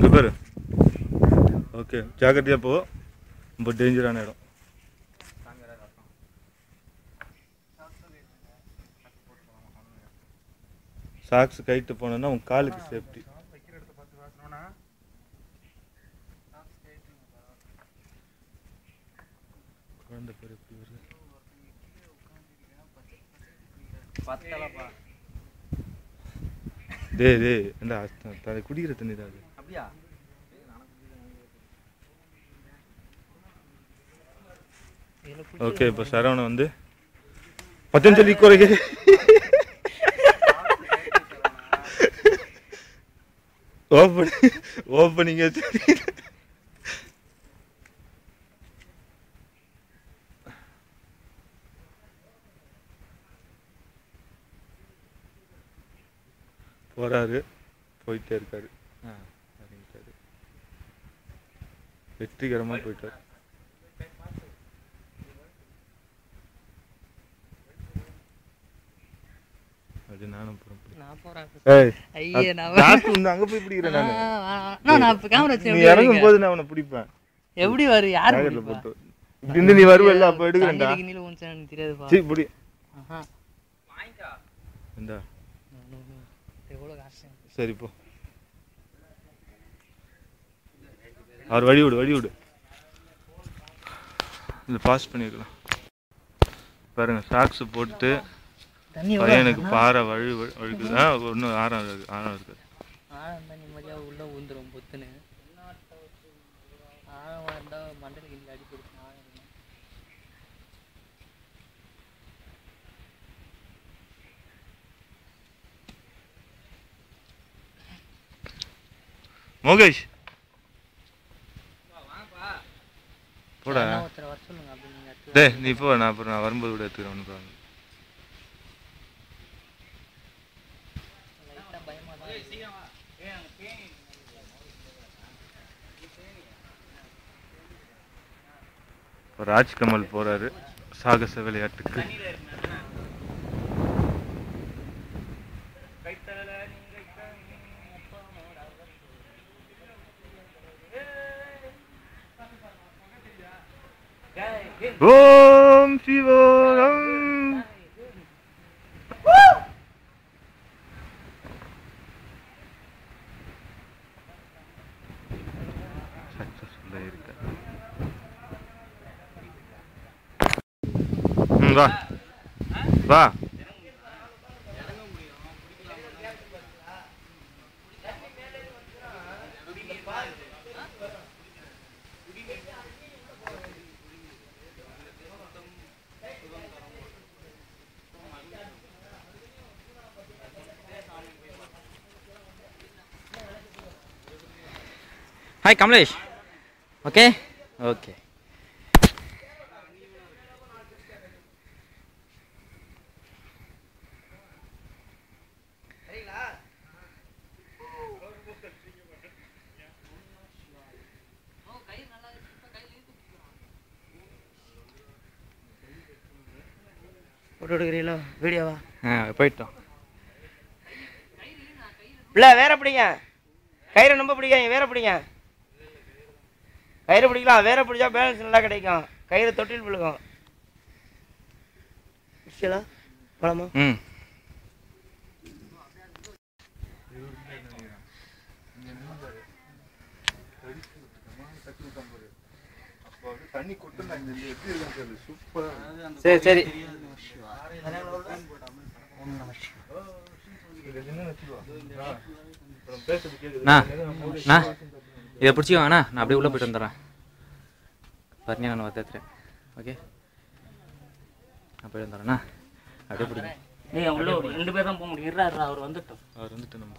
இங்கே பாரு. ஓகே, ஜாக்கிரதையாக போ. ரொம்ப டேஞ்சரான இடம். சாக்ஸ் கைட்டு போனோன்னா உன் காலுக்கு சேஃப்டி. குழந்தை பேர் எப்படி வருது? டே என்ன குடிக்கிற தண்ணி தான் அது. ஓகே, இப்போ சரவணன் வந்து பத்தஞ்சலி குறைக ஓப்பனிங்க போறாரு, போயிட்டே இருக்காரு. வெற்றிகரமாக போயிட்டார். அது நானும் அங்க போய் பிடிக்கிறேன். இறங்கும் போது நான் அவனை பிடிப்பேன். எப்படி வரு யாரு போட்டு இப்படி நீ வருவல்ல, அப்ப எடுக்கிறேன்டா. சரி பிடி. இந்தா சரி போ. அவர் வழி விடு. இதை பாஸ் பண்ணிக்கலாம். பாருங்க, சாக்ஸ் போட்டு பையனுக்கு பாறை வழுக்குது. ஒன்றும் ஆழம் இருக்குது. நிம்மதியாக உள்ள ஊந்துரும் பொத்துன்னு. ஆழமாக இருந்தால் மண்டலுக்கு இங்கே அடி கொடுக்கும். மோகேஷ் போடா. ஒருத்தர் வர சொல்லுங்க. அப்படி நீ போ, நான் அப்புறம் நான் வரும்போது கூட எடுத்துக்கிறேன். ராஜ்கமல் போறாரு சாகச விளையாட்டுக்கு. ஓம் சிவோகம். சக்சஸ்ஃபுல்லா இருக்கு. வா வா. Hi Kamlesh. Okay? Okay. Photo எடுக்கிறீங்களோ வீடியோவா? போயிட்டோம். இல்லை வேற பிடிங்க. கயிறு ரொம்ப பிடிக்காங்க, வேற பிடிங்க. கயிறு பிடிக்கலாம், வேற பிடிச்சா பேலன்ஸ் நல்லா கிடைக்கும். கயிறு தொட்டில் விழுகும். போலாமா? சரி சரி. இதை பிடிச்சிக்கோங்கண்ணா, நான் அப்படியே உள்ளே போய்ட்டு வந்துடுறேன். பரணியா நான் பார்த்துறேன். ஓகே, நான் போய்ட்டு வந்துடுறேண்ணா. அப்படியே பிடிங்க. நீங்கள் உள்ள 2 பேர் தான் போக முடியும். அவர் வந்துட்டோம். நம்ம